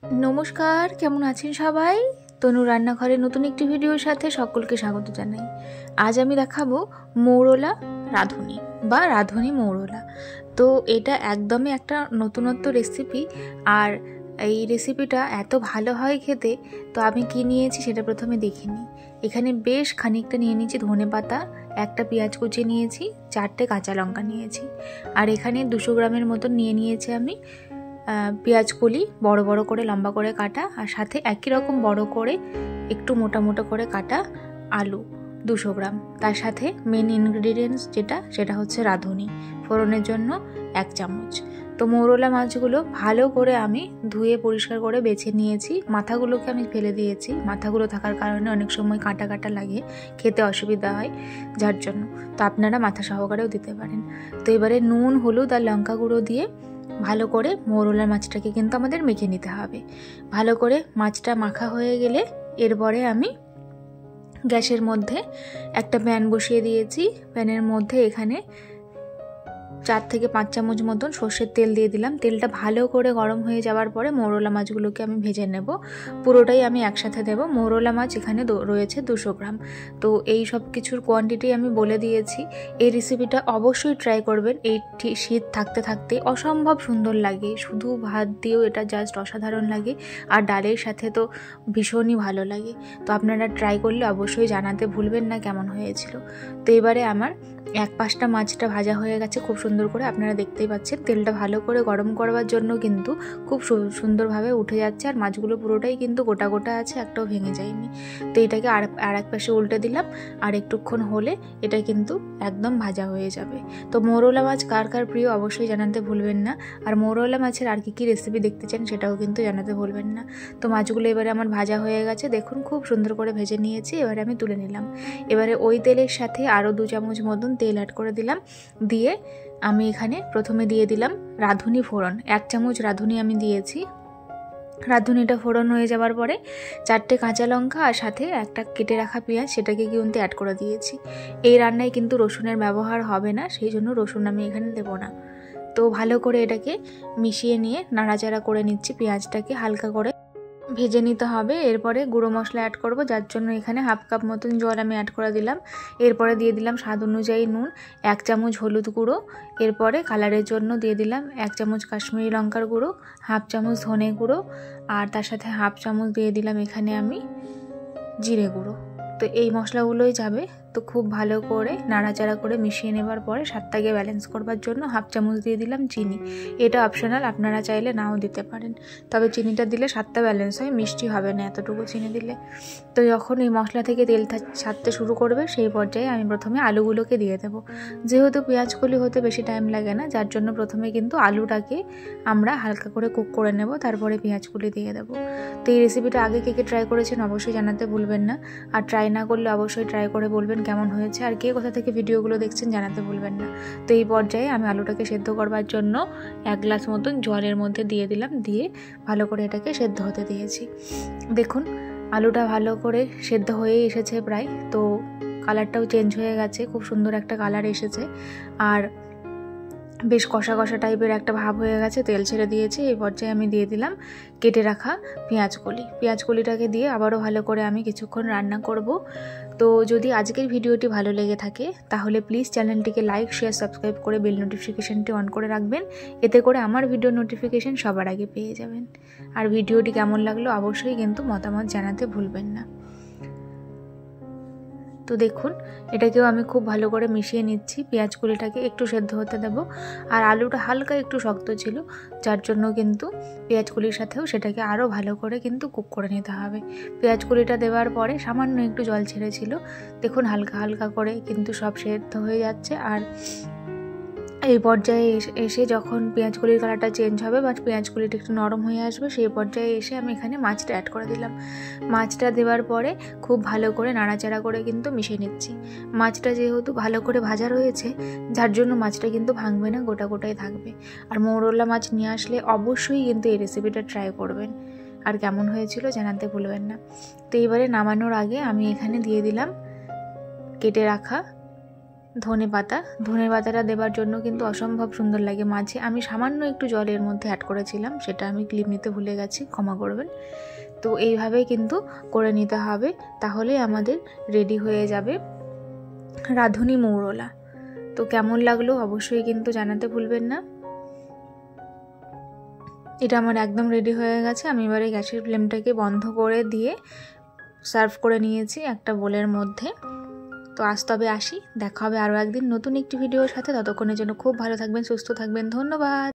नमस्कार केमन आছেন सबाई तनु रान्नाघरे नतून एकटी भिडियोर साथे सकलके स्वागत जानाई। आज आमी देखाबो मौरला राधुनी बा राधुनी मौरला। तो एटा एकदमই একটা নতুনত্ব রেসিপি আর এই রেসিপিটা এত ভালো হয় খেতে। তো আমি কি নিয়েছি সেটা প্রথমে দেখে নিই। এখানে বেশ খানিকটা নিয়ে নিয়েছি ধনেপাতা, একটা পেঁয়াজ কুচি নিয়েছি, 4টে কাঁচা লঙ্কা নিয়েছি আর এখানে 200 গ্রামের মতো নিয়ে নিয়েছি আমি পেঁয়াজ কলি বড় বড় করে লম্বা করে কাটা আর সাথে একই রকম বড় করে একটু মোটা মোটা করে কাটা আলু 200 গ্রাম। তার সাথে মেন ইনগ্রেডিয়েন্টস সেটা হচ্ছে রাঁধুনি ফোড়নের জন্য 1 চামচ। তো মৌরলা মাছগুলো ভালো করে আমি ধুয়ে পরিষ্কার করে বেছে নিয়েছি। মাথাগুলোকে আমি ফেলে দিয়েছি, মাথাগুলো থাকার কারণে অনেক সময় কাটা কাটা লাগে, খেতে অসুবিধা হয় যার জন্য। তো আপনারা মাথা সহকারেও দিতে পারেন। তো এবারে নুন হলুদ আর লঙ্কা গুঁড়ো দিয়ে ভালো করে মৌরলা মাছটাকে কিন্তু আমাদের মেখে নিতে হবে। ভালো করে মাছটা মাখা হয়ে গেলে এরপরে আমি গ্যাসের মধ্যে একটা প্যান বসিয়ে দিয়েছি। প্যানের মধ্যে এখানে 4 থেকে 5 চামচ মতন সর্ষের তেল দিয়ে দিলাম। তেলটা ভালো করে গরম হয়ে যাওয়ার পরে মৌরলা মাছগুলোকে আমি ভেজে নেব। পুরোটাই আমি একসাথে দেব। মৌরলা মাছ এখানে রয়েছে 200 গ্রাম। তো এই সব কিছুর কোয়ান্টিটি আমি বলে দিয়েছি। এই রেসিপিটা অবশ্যই ট্রাই করবেন। এই শীত থাকতে থাকতে অসম্ভব সুন্দর লাগে, শুধু ভাত দিয়েও এটা জাস্ট অসাধারণ লাগে আর ডালের সাথে তো ভীষণই ভালো লাগে। তো আপনারা ট্রাই করলে অবশ্যই জানাতে ভুলবেন না কেমন হয়েছিল। তো এবারে আমার এক পাশটা মাছটা ভাজা হয়ে গেছে খুব সুন্দর করে, আপনারা দেখতেই পাচ্ছেন। তেলটা ভালো করে গরম করবার জন্য কিন্তু খুব সুন্দরভাবে উঠে যাচ্ছে আর মাছগুলো পুরোটাই কিন্তু গোটা গোটা আছে, একটাও ভেঙে যায়নি। তো এটাকে আর এক পাশে উল্টে দিলাম আর একটুক্ষণ হলে এটা কিন্তু একদম ভাজা হয়ে যাবে। তো মৌরলা মাছ কার কার প্রিয় অবশ্যই জানাতে ভুলবেন না। আর মৌরলা মাছের আর কি রেসিপি দেখতে চান সেটাও কিন্তু জানাতে ভুলবেন না। তো মাছগুলো এবারে আমার ভাজা হয়ে গেছে, দেখুন খুব সুন্দর করে ভেজে নিয়েছি। এবারে আমি তুলে নিলাম। এবারে ওই তেলের সাথে আরও 2 চামচ মতন তেল অ্যাড করে দিলাম। দিয়ে আমি এখানে প্রথমে দিয়ে দিলাম রাঁধুনি ফোড়ন, 1 চামচ রাঁধুনি আমি দিয়েছি। রাঁধুনিটা ফোড়ন হয়ে যাওয়ার পরে 4টে কাঁচা লঙ্কা আর সাথে একটা কেটে রাখা পেঁয়াজ সেটাকে কিন্তু অ্যাড করে দিয়েছি। এই রান্নায় কিন্তু রসুনের ব্যবহার হবে না, সেই জন্য রসুন আমি এখানে দেবো না। তো ভালো করে এটাকে মিশিয়ে নিয়ে নাড়াচাড়া করে নিচ্ছি। পেঁয়াজটাকে হালকা করে ভেজে নিতে হবে। এরপরে গুঁড়ো মশলা অ্যাড করব, যার জন্য এখানে 1/2 কাপ মতন জল আমি অ্যাড করে দিলাম। এরপরে দিয়ে দিলাম স্বাদ অনুযায়ী নুন, 1 চামচ হলুদ গুঁড়ো, এরপরে কালারের জন্য দিয়ে দিলাম 1 চামচ কাশ্মীরি লঙ্কার গুঁড়ো, 1/2 চামচ ধনে গুঁড়ো আর তার সাথে 1/2 চামচ দিয়ে দিলাম এখানে আমি জিরে গুঁড়ো। তো এই মশলাগুলোই যাবে। তো খুব ভালো করে নাড়াচাড়া করে মিশিয়ে নেবার পরে স্বাদটাকে ব্যালেন্স করবার জন্য 1/2 চামচ দিয়ে দিলাম চিনি। এটা অপশনাল, আপনারা চাইলে নাও দিতে পারেন, তবে চিনিটা দিলে স্বাদটা ব্যালেন্স হয়, মিষ্টি হবে না এতটুকু চিনি দিলে। তো যখন এই মশলা থেকে তেল ছাড়তে শুরু করবে সেই পর্যায়ে আমি প্রথমে আলুগুলোকে দিয়ে দেবো। যেহেতু পেঁয়াজ কলি হতে বেশি টাইম লাগে না, যার জন্য প্রথমে কিন্তু আলুটাকে আমরা হালকা করে কুক করে নেব, তারপরে পেঁয়াজ কলি দিয়ে দেবো। তো এই রেসিপিটা আগে কে ট্রাই করেছেন অবশ্যই জানাতে ভুলবেন না। আর ট্রাই না করলে অবশ্যই ট্রাই করে বলবেন কেমন হয়েছে, আর কে কোথা থেকে ভিডিওগুলো দেখছেন জানাতে ভুলবেন না। তো এই পর্যায়ে আমি আলুটাকে সেদ্ধ করবার জন্য 1 গ্লাস মতন জলের মধ্যে দিয়ে দিলাম, দিয়ে ভালো করে এটাকে সেদ্ধ হতে দিয়েছি। দেখুন আলুটা ভালো করে সেদ্ধ হয়ে এসেছে প্রায়। তো কালারটাও চেঞ্জ হয়ে গেছে, খুব সুন্দর একটা কালার এসেছে আর বেশ কষা কষা টাইপের একটা ভাব হয়ে গেছে, তেল ছেড়ে দিয়েছে। এই পর্যায়ে আমি দিয়ে দিলাম কেটে রাখা পেঁয়াজ কলিটাকে দিয়ে আবারও ভালো করে আমি কিছুক্ষণ রান্না করব। তো যদি আজকের ভিডিওটি ভালো লেগে থাকে তাহলে প্লিজ চ্যানেলটিকে লাইক শেয়ার সাবস্ক্রাইব করে বেল নোটিফিকেশানটি অন করে রাখবেন, এতে করে আমার ভিডিও নোটিফিকেশান সবার আগে পেয়ে যাবেন। আর ভিডিওটি কেমন লাগলো অবশ্যই কিন্তু মতামত জানাতে ভুলবেন না। তো দেখুন এটাকেও আমি খুব ভালো করে মিশিয়ে নিচ্ছি। পেঁয়াজ কলিটাকে একটু সেদ্ধ হতে দেব আর আলুটা হালকা একটু শক্ত ছিল, যার জন্য কিন্তু পেঁয়াজ কলির সাথেও সেটাকে আরও ভালো করে কিন্তু কুক করে নিতে হবে। পেঁয়াজ কলিটা দেওয়ার পরে সামান্য একটু জল ছেড়েছিল, দেখুন হালকা হালকা করে কিন্তু সব সেদ্ধ হয়ে যাচ্ছে। আর এই পর্যায়ে এসে যখন পেঁয়াজ কলির কালারটা চেঞ্জ হবে বা পেঁয়াজ কলিটা একটু নরম হয়ে আসবে সেই পর্যায়ে এসে আমি এখানে মাছটা অ্যাড করে দিলাম। মাছটা দেওয়ার পরে খুব ভালো করে নাড়াচাড়া করে কিন্তু মিশিয়ে নিচ্ছি। মাছটা যেহেতু ভালো করে ভাজা রয়েছে যার জন্য মাছটা কিন্তু ভাঙবে না, গোটা গোটাই থাকবে। আর মৌরলা মাছ নিয়ে আসলে অবশ্যই কিন্তু এই রেসিপিটা ট্রাই করবেন আর কেমন হয়েছিল জানাতে ভুলবেন না। তো এবারে নামানোর আগে আমি এখানে দিয়ে দিলাম কেটে রাখা ধনে পাতাটা দেওয়ার জন্য কিন্তু অসম্ভব সুন্দর লাগে। মাঝে আমি সামান্য একটু জল এর মধ্যে অ্যাড করেছিলাম, সেটা আমি ক্লিপ নিতে ভুলে গেছি, ক্ষমা করবেন। তো এইভাবেই কিন্তু করে নিতে হবে, তাহলে আমাদের রেডি হয়ে যাবে রাঁধুনি মৌরলা। তো কেমন লাগলো অবশ্যই কিন্তু জানাতে ভুলবেন না। এটা আমার একদম রেডি হয়ে গেছে। আমি এবারে গ্যাসের ফ্লেমটাকে বন্ধ করে দিয়ে সার্ভ করে নিয়েছি একটা বোলের মধ্যে। তো আজ তবে আসি, দেখা হবে আরও একদিন নতুন একটি ভিডিওর সাথে। ততক্ষণের জন্য খুব ভালো থাকবেন, সুস্থ থাকবেন, ধন্যবাদ।